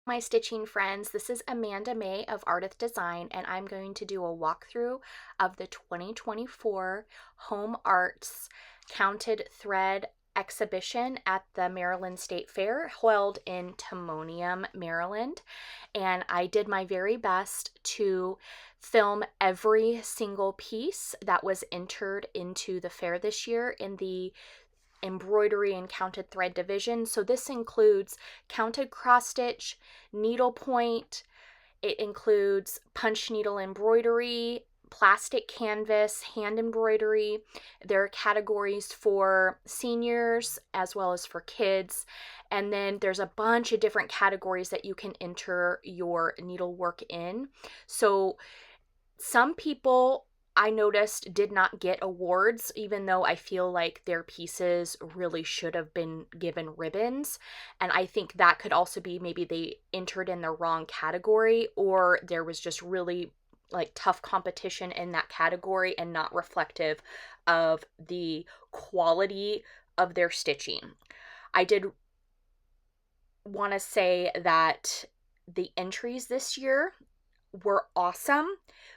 My stitching friends, this is Amanda Mae of Ardith Design, and I'm going to do a walkthrough of the 2024 Home Arts Counted Thread exhibition at the Maryland State Fair held in Timonium, Maryland. And I did my very best to film every single piece that was entered into the fair this year in the embroidery and counted thread division. So this includes counted cross stitch, needlepoint, it includes punch needle embroidery, plastic canvas, hand embroidery. There are categories for seniors as well as for kids. And then there's a bunch of different categories that you can enter your needlework in. So some people I noticed did not get awards, even though I feel like their pieces really should have been given ribbons. And I think that could also be maybe they entered in the wrong category, or there was just really like tough competition in that category and not reflective of the quality of their stitching. I did want to say that the entries this year were awesome,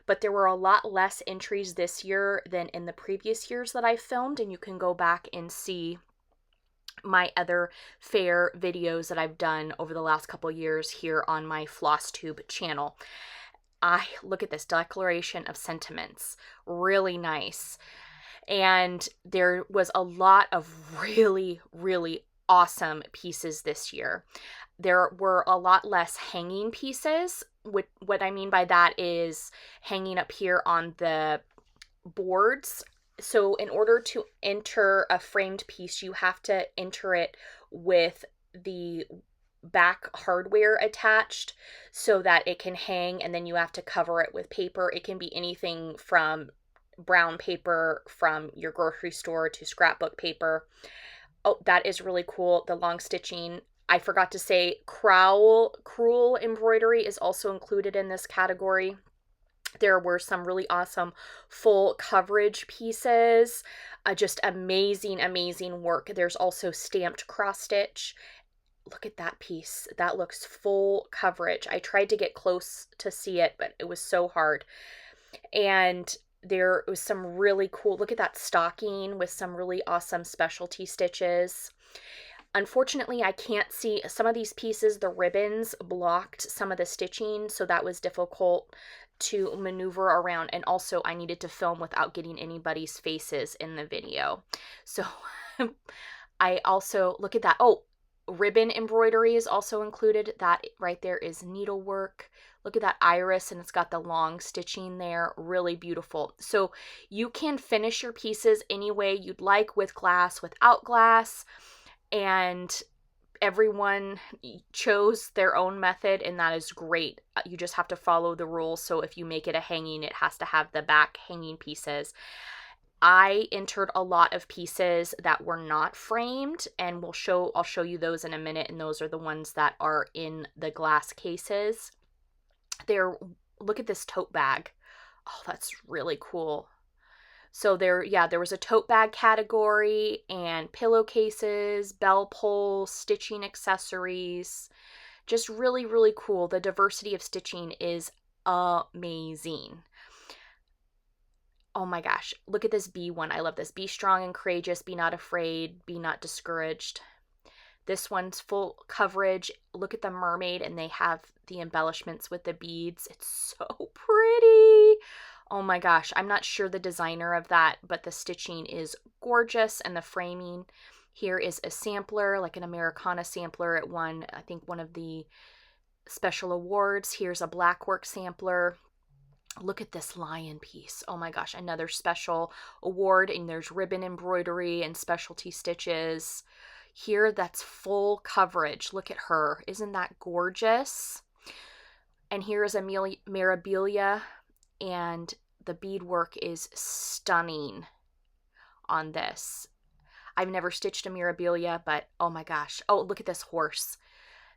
but there were a lot less entries this year than in the previous years that I filmed, and you can go back and see my other fair videos that I've done over the last couple years here on my Flosstube channel. I look at this declaration of sentiments, really nice. And there was a lot of really, really awesome pieces this year. There were a lot less hanging pieces. What I mean by that is hanging up here on the boards. So in order to enter a framed piece, you have to enter it with the back hardware attached so that it can hang, and then you have to cover it with paper. It can be anything from brown paper from your grocery store to scrapbook paper. Oh, that is really cool. The long stitching. I forgot to say crewel embroidery is also included in this category. There were some really awesome full coverage pieces, just amazing, amazing work. There's also stamped cross stitch. Look at that piece. That looks full coverage. I tried to get close to see it, but it was so hard. And there was some really cool, look at that stocking with some really awesome specialty stitches. Unfortunately, I can't see some of these pieces. The ribbons blocked some of the stitching, so that was difficult to maneuver around. And also, I needed to film without getting anybody's faces in the video. So I also, look at that. Oh, ribbon embroidery is also included. That right there is needlework. Look at that iris, and it's got the long stitching there. Really beautiful. So you can finish your pieces any way you'd like, with glass, without glass, and everyone chose their own method, and that is great. You just have to follow the rules. So if you make it a hanging, it has to have the back hanging pieces. I entered a lot of pieces that were not framed, and I'll show you those in a minute, and those are the ones that are in the glass cases. Look at this tote bag. Oh, that's really cool. So there was a tote bag category, and pillowcases, bell pulls, stitching accessories. Just really, really cool. The diversity of stitching is amazing. Oh my gosh, look at this bee one. I love this. Be strong and courageous, be not afraid, be not discouraged. This one's full coverage. Look at the mermaid, and they have the embellishments with the beads. It's so pretty. Oh my gosh, I'm not sure the designer of that, but the stitching is gorgeous, and the framing. Here is a sampler, like an Americana sampler. It won, I think, one of the special awards. Here's a blackwork sampler. Look at this lion piece. Oh my gosh, another special award, and there's ribbon embroidery and specialty stitches. Here, that's full coverage. Look at her. Isn't that gorgeous? And here is a Mirabilia, and the beadwork is stunning on this. I've never stitched a Mirabilia, but oh my gosh. Oh, look at this horse.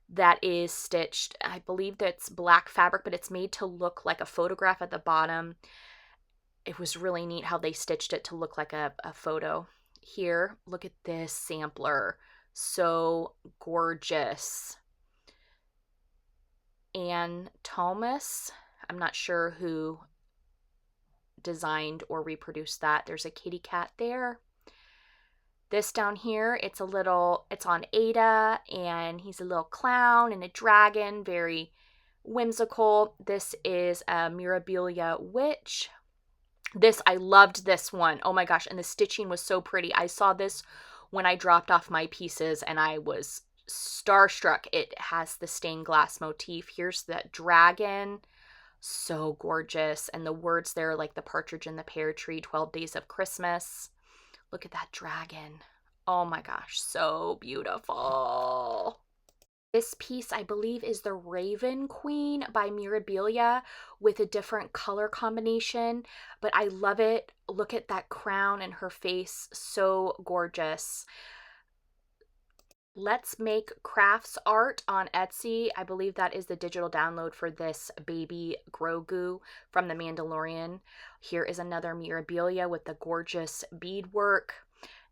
That is stitched. I believe that's black fabric, but it's made to look like a photograph at the bottom. It was really neat how they stitched it to look like a photo. Here, look at this sampler. So gorgeous. And Thomas, I'm not sure who designed or reproduced that. There's a kitty cat there. This down here, it's on Ada, and he's a little clown and a dragon, very whimsical. This is a Mirabilia witch. I loved this one. Oh my gosh, and the stitching was so pretty. I saw this when I dropped off my pieces, and I was starstruck. It has the stained glass motif. Here's that dragon. So gorgeous. And the words there, like the partridge in the pear tree, 12 days of Christmas. Look at that dragon. Oh my gosh, so beautiful. This piece, I believe, is the Raven Queen by Mirabilia with a different color combination, but I love it. Look at that crown and her face, so gorgeous. Let's Make Crafts Art on Etsy. I believe that is the digital download for this baby Grogu from The Mandalorian. Here is another Mirabilia with the gorgeous beadwork.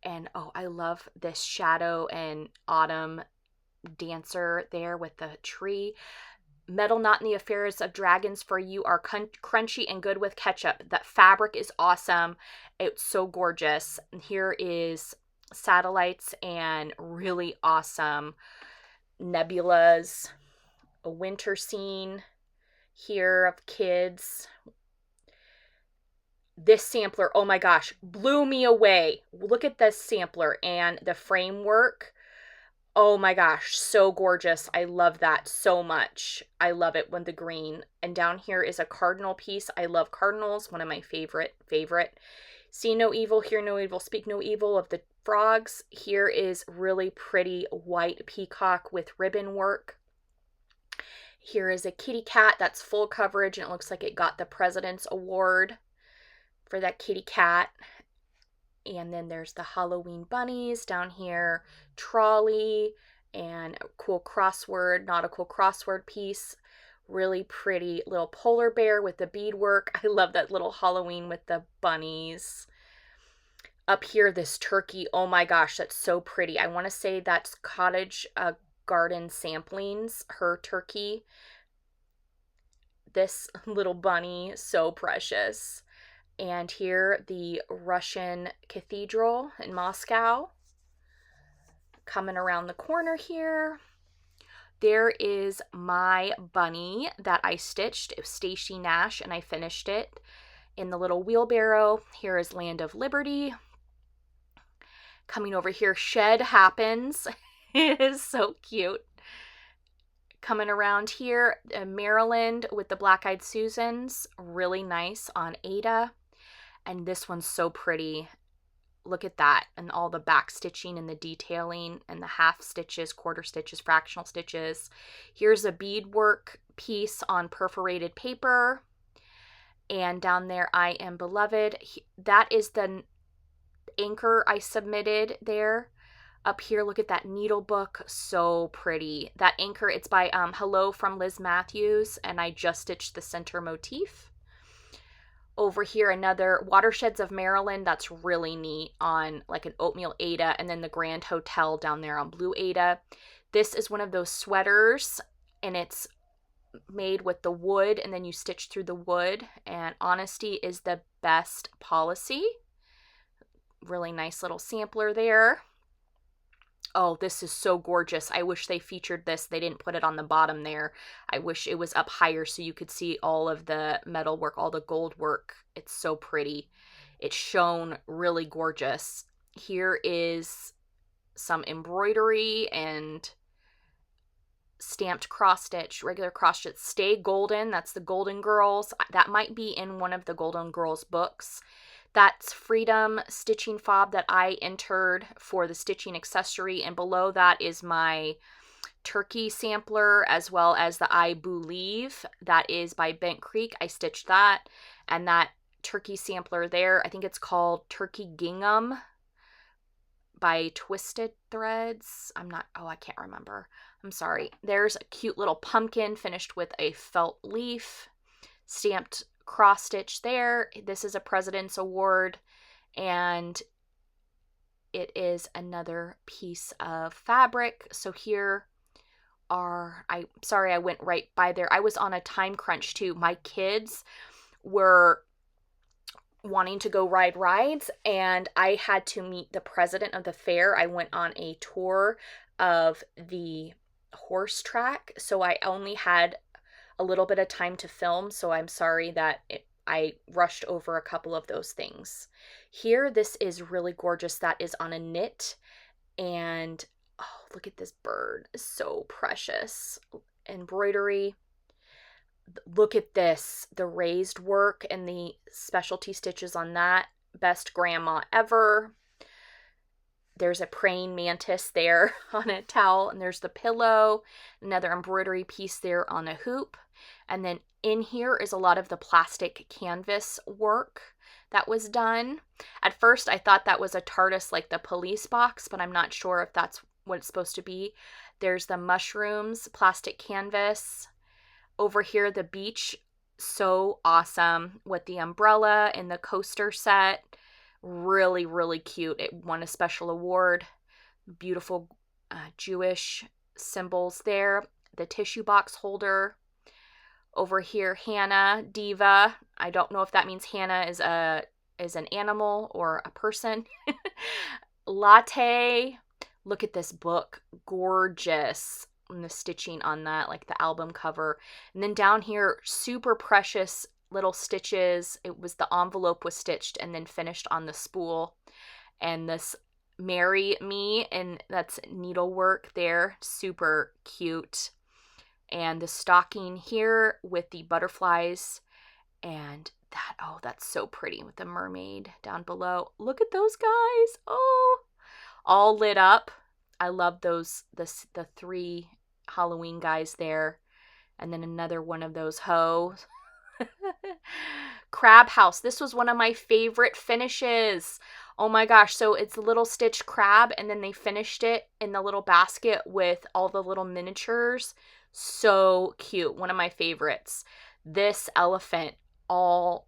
And oh, I love this shadow and autumn dancer there with the tree. Metal Not in the Affairs of Dragons for You are crunchy and good with ketchup. That fabric is awesome. It's so gorgeous. And here is satellites and really awesome nebulas. A winter scene here of kids. This sampler, oh my gosh, blew me away. Look at this sampler and the framework. Oh my gosh, so gorgeous. I love that so much. I love it when the green. And down here is a cardinal piece. I love cardinals, one of my favorite. See no evil, hear no evil, speak no evil of the frogs. Here is really pretty white peacock with ribbon work. Here is a kitty cat that's full coverage, and it looks like it got the President's Award for that kitty cat. And then there's the Halloween bunnies down here, trolley, and a cool crossword, nautical crossword piece. Really pretty little polar bear with the beadwork. I love that little Halloween with the bunnies. Up here, this turkey, oh my gosh, that's so pretty. I want to say that's Cottage Garden Samplings, her turkey. This little bunny, so precious. And here, the Russian Cathedral in Moscow. Coming around the corner here, there is my bunny that I stitched. It was Stacy Nash, and I finished it in the little wheelbarrow. Here is Land of Liberty. Coming over here, Shed Happens. It is so cute. Coming around here, Maryland with the Black Eyed Susans. Really nice on Ada. And this one's so pretty. Look at that. And all the back stitching and the detailing and the half stitches, quarter stitches, fractional stitches. Here's a beadwork piece on perforated paper. And down there, I Am Beloved. That is the anchor I submitted there. Up here, look at that needle book. So pretty. That anchor, it's by Hello from Liz Matthews. And I just stitched the center motif. Over here, another Watersheds of Maryland. That's really neat on like an oatmeal Ada, and then the Grand Hotel down there on blue Ada. This is one of those sweaters, and it's made with the wood, and then you stitch through the wood, and honesty is the best policy. Really nice little sampler there. Oh, this is so gorgeous. I wish they featured this. They didn't put it on the bottom there. I wish it was up higher so you could see all of the metal work, all the gold work. It's so pretty. It's shown really gorgeous. Here is some embroidery and stamped cross stitch, regular cross stitch. Stay Golden. That's the Golden Girls. That might be in one of the Golden Girls books. That's Freedom stitching fob that I entered for the stitching accessory. And below that is my turkey sampler, as well as the I Believe. That is by Bent Creek. I stitched that. And that turkey sampler there, I think it's called Turkey Gingham by Twisted Threads. I can't remember. I'm sorry. There's a cute little pumpkin finished with a felt leaf. Stamped cross stitch there. This is a President's Award, and it is another piece of fabric. So here I'm sorry I went right by there. I was on a time crunch too. My kids were wanting to go ride rides, and I had to meet the president of the fair. I went on a tour of the horse track, so I only had a little bit of time to film, so I'm sorry that I rushed over a couple of those things. Here, this is really gorgeous. That is on a knit, and oh, look at this bird. It's so precious. Embroidery. Look at this, the raised work and the specialty stitches on that. Best grandma ever. There's a praying mantis there on a towel, and there's the pillow, another embroidery piece there on a hoop. And then in here is a lot of the plastic canvas work that was done. At first, I thought that was a TARDIS, like the police box, but I'm not sure if that's what it's supposed to be. There's the mushrooms, plastic canvas. Over here, the beach, so awesome with the umbrella and the coaster set. Really, really cute. It won a special award. Beautiful Jewish symbols there. The tissue box holder. Over here, Hannah, Diva. I don't know if that means Hannah is an animal or a person. Latte. Look at this book. Gorgeous. And the stitching on that, like the album cover. And then down here, super precious little stitches. It was the envelope was stitched and then finished on the spool. And this Marry Me, and that's needlework there. Super cute. And the stocking here with the butterflies. And that, oh, that's so pretty with the mermaid down below. Look at those guys. Oh, all lit up. I love those, the three Halloween guys there. And then another one of those hoes. Crab house. This was one of my favorite finishes. Oh my gosh. So it's a little stitched crab, and then they finished it in the little basket with all the little miniatures. So cute. One of my favorites. This elephant, all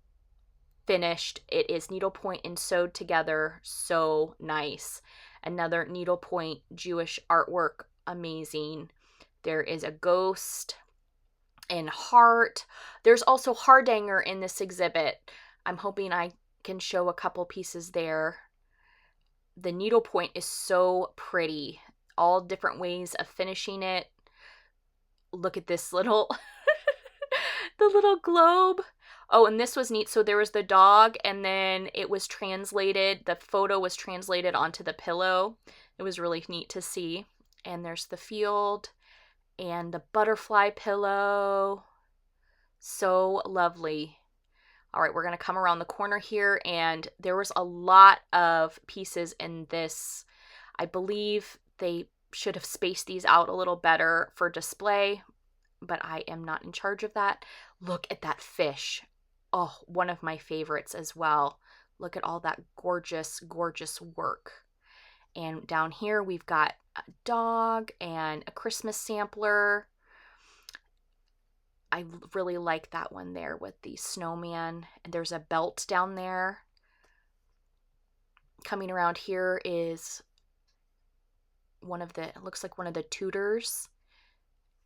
finished. It is needlepoint and sewed together. So nice. Another needlepoint Jewish artwork. Amazing. There is a ghost and heart. There's also hardanger in this exhibit. I'm hoping I can show a couple pieces there. The needlepoint is so pretty. All different ways of finishing it. Look at this little, the little globe. Oh, and this was neat. So there was the dog, and then it was translated. The photo was translated onto the pillow. It was really neat to see. And there's the field and the butterfly pillow. So lovely. All right, we're going to come around the corner here, and there was a lot of pieces in this. I believe they should have spaced these out a little better for display, but I am not in charge of that. Look at that fish. Oh, one of my favorites as well. Look at all that gorgeous, gorgeous work. And down here we've got a dog and a Christmas sampler. I really like that one there with the snowman. And there's a belt down there. Coming around here is it looks like one of the Tudors.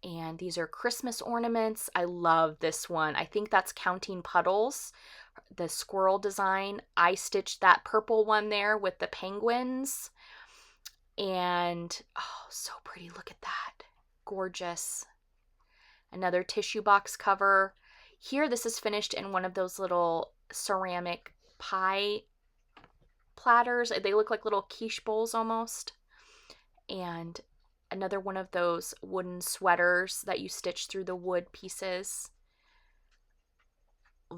And these are Christmas ornaments. I love this one. I think that's Counting Puddles, the squirrel design. I stitched that purple one there with the penguins. And, oh, so pretty. Look at that. Gorgeous. Another tissue box cover. Here, this is finished in one of those little ceramic pie platters. They look like little quiche bowls almost. And another one of those wooden sweaters that you stitch through the wood pieces.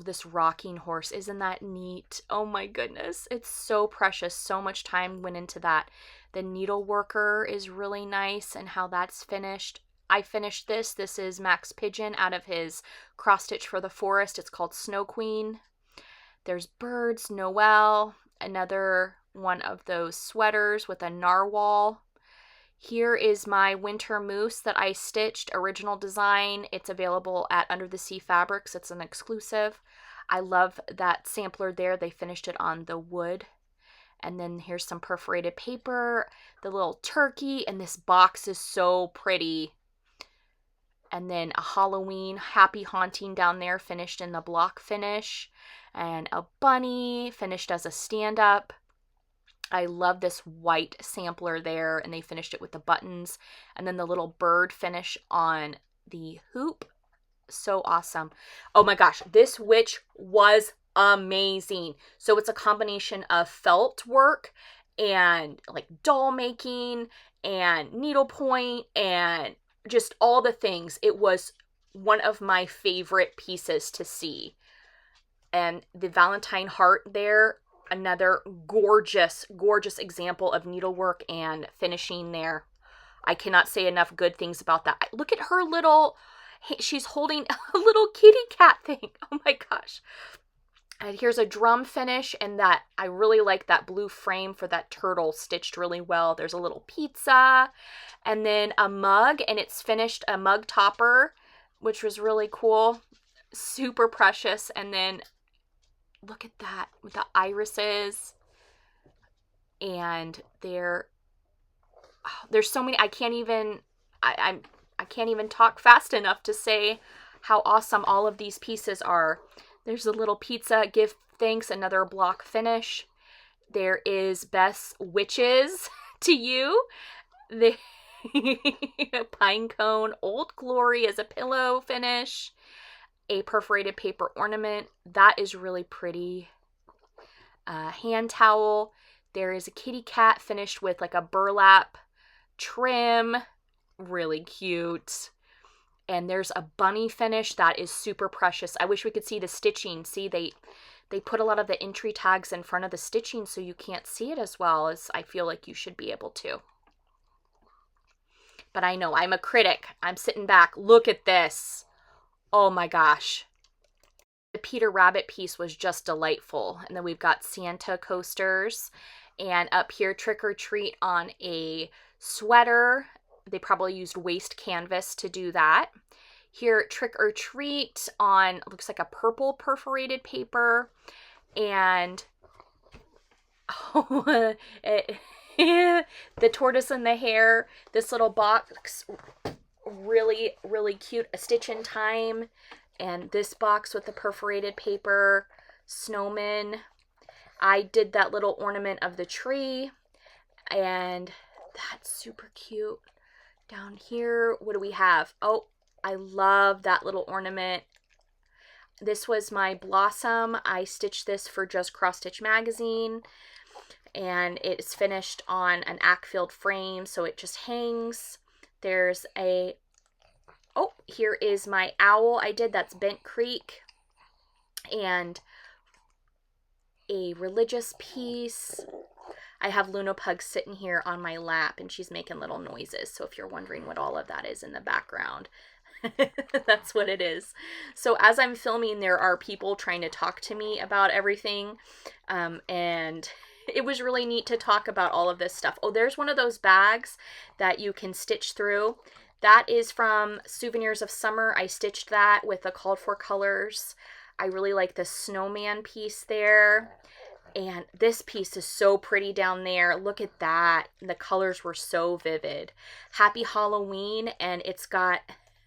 This rocking horse, isn't that neat? Oh my goodness, it's so precious. So much time went into that. The needleworker is really nice, and how that's finished. I finished this. This is Max Pigeon out of his cross stitch for the forest. It's called Snow Queen. There's birds, Noel, another one of those sweaters with a narwhal. Here is my winter moose that I stitched, original design. It's available at Under the Sea Fabrics. It's an exclusive. I love that sampler there. They finished it on the wood. And then here's some perforated paper, the little turkey, and this box is so pretty. And then a Halloween happy haunting down there, finished in the block finish. And a bunny finished as a stand-up. I love this white sampler there, and they finished it with the buttons. And then the little bird finish on the hoop. So awesome. Oh my gosh, this witch was amazing. So it's a combination of felt work and like doll making and needlepoint and just all the things. It was one of my favorite pieces to see. And the Valentine heart there, another gorgeous, gorgeous example of needlework and finishing there. I cannot say enough good things about that. Look at her little, she's holding a little kitty cat thing. Oh my gosh. And here's a drum finish, and that I really like that blue frame for that turtle stitched really well. There's a little pizza and then a mug, and it's finished a mug topper, which was really cool. Super precious. And then look at that with the irises, and there's so many. I can't even talk fast enough to say how awesome all of these pieces are. There's a little pizza, give thanks, another block finish. There is best witches to you. The pine cone, Old Glory as a pillow finish. A perforated paper ornament. That is really pretty. Hand towel. There is a kitty cat finished with like a burlap trim. Really cute. And there's a bunny finish that is super precious. I wish we could see the stitching. See, they put a lot of the entry tags in front of the stitching so you can't see it as well as I feel like you should be able to. But I know, I'm a critic. I'm sitting back. Look at this. Oh my gosh. The Peter Rabbit piece was just delightful. And then we've got Santa coasters. And up here, Trick or Treat on a sweater. They probably used waste canvas to do that. Here, Trick or Treat on, looks like a purple perforated paper. And the tortoise and the hare, this little box, really, really cute. A Stitch in Time. And this box with the perforated paper, snowman. I did that little ornament of the tree. And that's super cute. Down here, what do we have? Oh, I love that little ornament. This was my blossom. I stitched this for Just Cross Stitch magazine. And it's finished on an act-filled frame, so it just hangs. There's a, oh, here is my owl I did. That's Bent Creek. And a religious piece. I have Luna Pug sitting here on my lap, and she's making little noises. So if you're wondering what all of that is in the background, that's what it is. So as I'm filming, there are people trying to talk to me about everything. And it was really neat to talk about all of this stuff. Oh, there's one of those bags that you can stitch through. That is from Souvenirs of Summer. I stitched that with the called for colors. I really like the snowman piece there. And this piece is so pretty down there. Look at that. The colors were so vivid. Happy Halloween, and it's got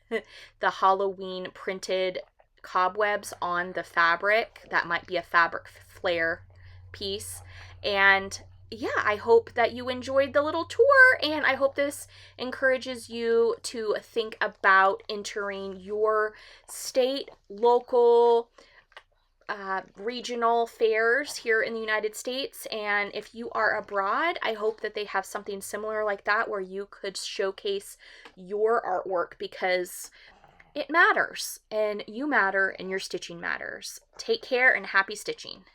the Halloween printed cobwebs on the fabric. That might be a fabric flare piece. And yeah, I hope that you enjoyed the little tour, and I hope this encourages you to think about entering your state, local, regional fairs here in the United States. And if you are abroad, I hope that they have something similar like that where you could showcase your artwork, because it matters, and you matter, and your stitching matters. Take care and happy stitching.